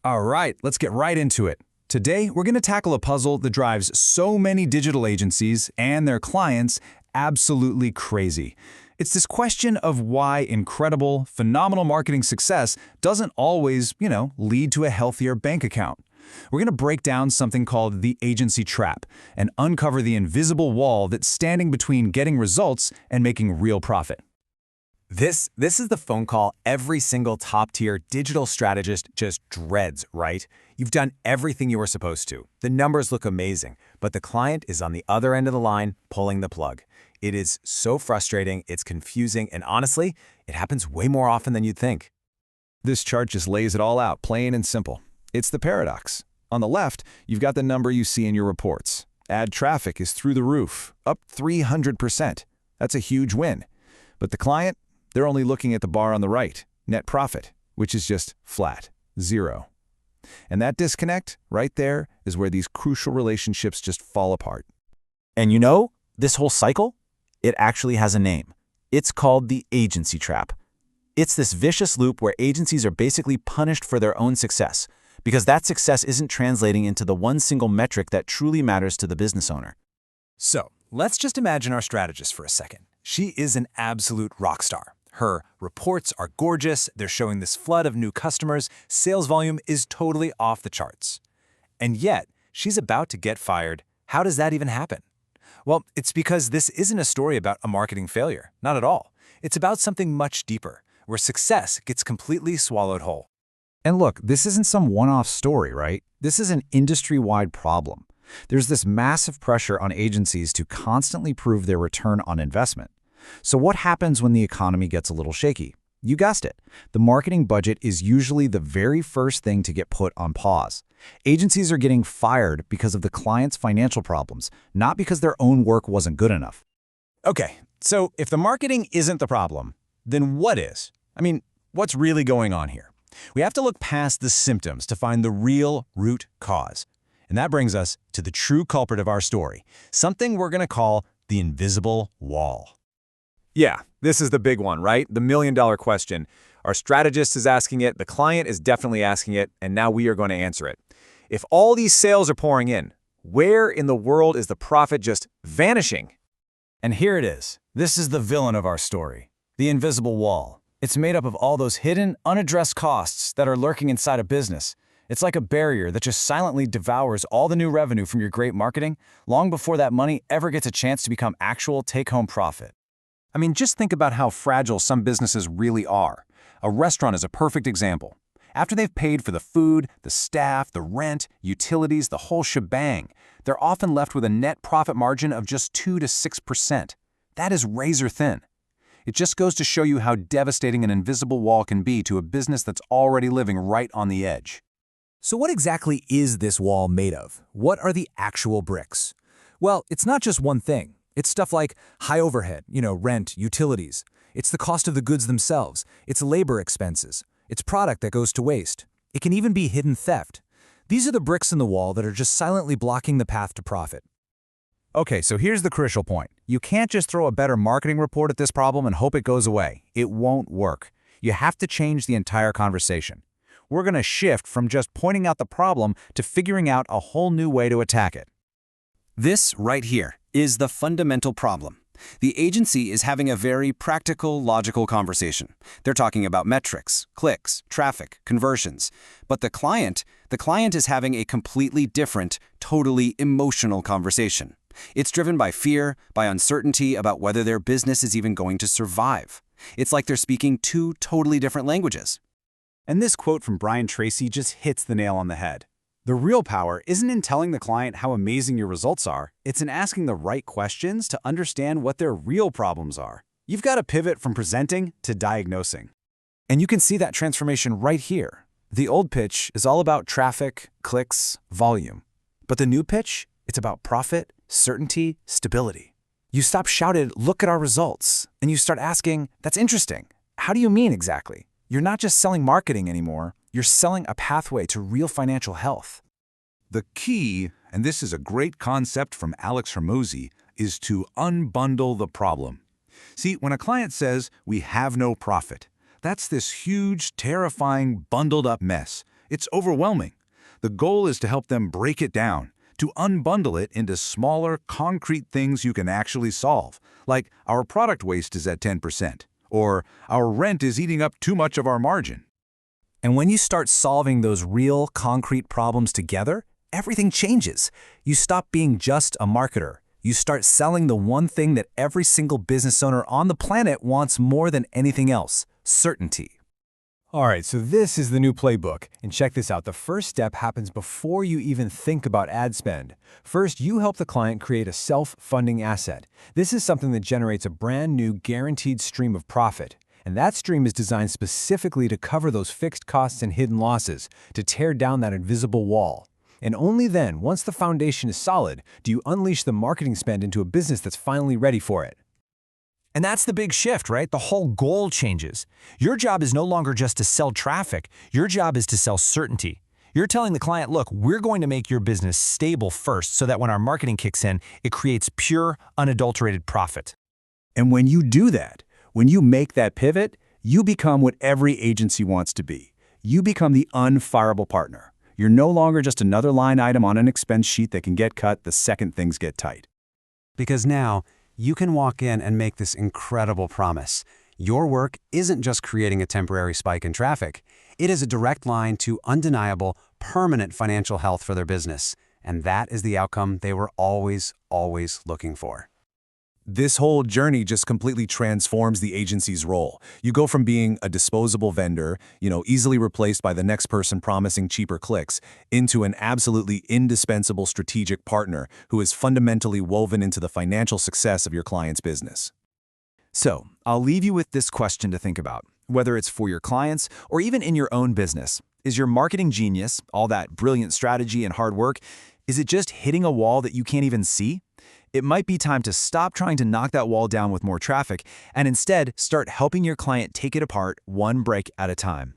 All right, let's get right into it. Today, we're going to tackle a puzzle that drives so many digital agencies and their clients absolutely crazy. It's this question of why incredible, phenomenal marketing success doesn't always, lead to a healthier bank account. We're going to break down something called the agency trap and uncover the invisible wall that's standing between getting results and making real profit. This is the phone call every single top-tier digital strategist just dreads, right? You've done everything you were supposed to. The numbers look amazing, but the client is on the other end of the line pulling the plug. It is so frustrating, it's confusing, and honestly, it happens way more often than you'd think. This chart just lays it all out, plain and simple. It's the paradox. On the left, you've got the number you see in your reports. Ad traffic is through the roof, up 300%. That's a huge win. But the client? They're only looking at the bar on the right, net profit, which is just flat, zero. And that disconnect, right there, is where these crucial relationships just fall apart. And this whole cycle? It actually has a name. It's called the agency trap. It's this vicious loop where agencies are basically punished for their own success, because that success isn't translating into the one single metric that truly matters to the business owner. So, let's just imagine our strategist for a second. She is an absolute rock star. Her reports are gorgeous, they're showing this flood of new customers, sales volume is totally off the charts. And yet, she's about to get fired. How does that even happen? Well, it's because this isn't a story about a marketing failure, not at all. It's about something much deeper, where success gets completely swallowed whole. And look, this isn't some one-off story, right? This is an industry-wide problem. There's this massive pressure on agencies to constantly prove their return on investment. So what happens when the economy gets a little shaky? You guessed it. The marketing budget is usually the very first thing to get put on pause. Agencies are getting fired because of the client's financial problems, not because their own work wasn't good enough. Okay, so if the marketing isn't the problem, then what is? What's really going on here? We have to look past the symptoms to find the real root cause. And that brings us to the true culprit of our story, something we're going to call the invisible wall. Yeah, this is the big one, right? The million-dollar question. Our strategist is asking it, the client is definitely asking it, and now we are going to answer it. If all these sales are pouring in, where in the world is the profit just vanishing? And here it is. This is the villain of our story, the invisible wall. It's made up of all those hidden, unaddressed costs that are lurking inside a business. It's like a barrier that just silently devours all the new revenue from your great marketing long before that money ever gets a chance to become actual take-home profit. Just think about how fragile some businesses really are. A restaurant is a perfect example. After they've paid for the food, the staff, the rent, utilities, the whole shebang, they're often left with a net profit margin of just 2 to 6%. That is razor thin. It just goes to show you how devastating an invisible wall can be to a business that's already living right on the edge. So what exactly is this wall made of? What are the actual bricks? Well, it's not just one thing. It's stuff like high overhead, rent, utilities. It's the cost of the goods themselves. It's labor expenses. It's product that goes to waste. It can even be hidden theft. These are the bricks in the wall that are just silently blocking the path to profit. Okay, so here's the crucial point. You can't just throw a better marketing report at this problem and hope it goes away. It won't work. You have to change the entire conversation. We're going to shift from just pointing out the problem to figuring out a whole new way to attack it. This right here is the fundamental problem. The agency is having a very practical, logical conversation. They're talking about metrics, clicks, traffic, conversions. But the client is having a completely different, totally emotional conversation. It's driven by fear, by uncertainty about whether their business is even going to survive. It's like they're speaking two totally different languages. And this quote from Brian Tracy just hits the nail on the head. The real power isn't in telling the client how amazing your results are, it's in asking the right questions to understand what their real problems are. You've got to pivot from presenting to diagnosing. And you can see that transformation right here. The old pitch is all about traffic, clicks, volume. But the new pitch, it's about profit, certainty, stability. You stop shouting, "Look at our results," and you start asking, "That's interesting. How do you mean exactly?" You're not just selling marketing anymore. You're selling a pathway to real financial health. The key, and this is a great concept from Alex Hermosi, is to unbundle the problem. See, when a client says, "We have no profit," that's this huge, terrifying, bundled-up mess. It's overwhelming. The goal is to help them break it down, to unbundle it into smaller, concrete things you can actually solve, like our product waste is at 10%, or our rent is eating up too much of our margin. And when you start solving those real, concrete problems together, everything changes. You stop being just a marketer. You start selling the one thing that every single business owner on the planet wants more than anything else: certainty. All right, so this is the new playbook. And check this out. The first step happens before you even think about ad spend. First, you help the client create a self-funding asset. This is something that generates a brand new guaranteed stream of profit. And that stream is designed specifically to cover those fixed costs and hidden losses, to tear down that invisible wall. And only then, once the foundation is solid, do you unleash the marketing spend into a business that's finally ready for it. And that's the big shift, right? The whole goal changes. Your job is no longer just to sell traffic. Your job is to sell certainty. You're telling the client, look, we're going to make your business stable first so that when our marketing kicks in, it creates pure, unadulterated profit. And when you do that, when you make that pivot, you become what every agency wants to be. You become the unfireable partner. You're no longer just another line item on an expense sheet that can get cut the second things get tight. Because now, you can walk in and make this incredible promise. Your work isn't just creating a temporary spike in traffic. It is a direct line to undeniable, permanent financial health for their business. And that is the outcome they were always looking for. This whole journey just completely transforms the agency's role. You go from being a disposable vendor, easily replaced by the next person promising cheaper clicks, into an absolutely indispensable strategic partner who is fundamentally woven into the financial success of your client's business. So, I'll leave you with this question to think about, whether it's for your clients or even in your own business. Is your marketing genius, all that brilliant strategy and hard work, is it just hitting a wall that you can't even see? It might be time to stop trying to knock that wall down with more traffic and instead start helping your client take it apart one break at a time.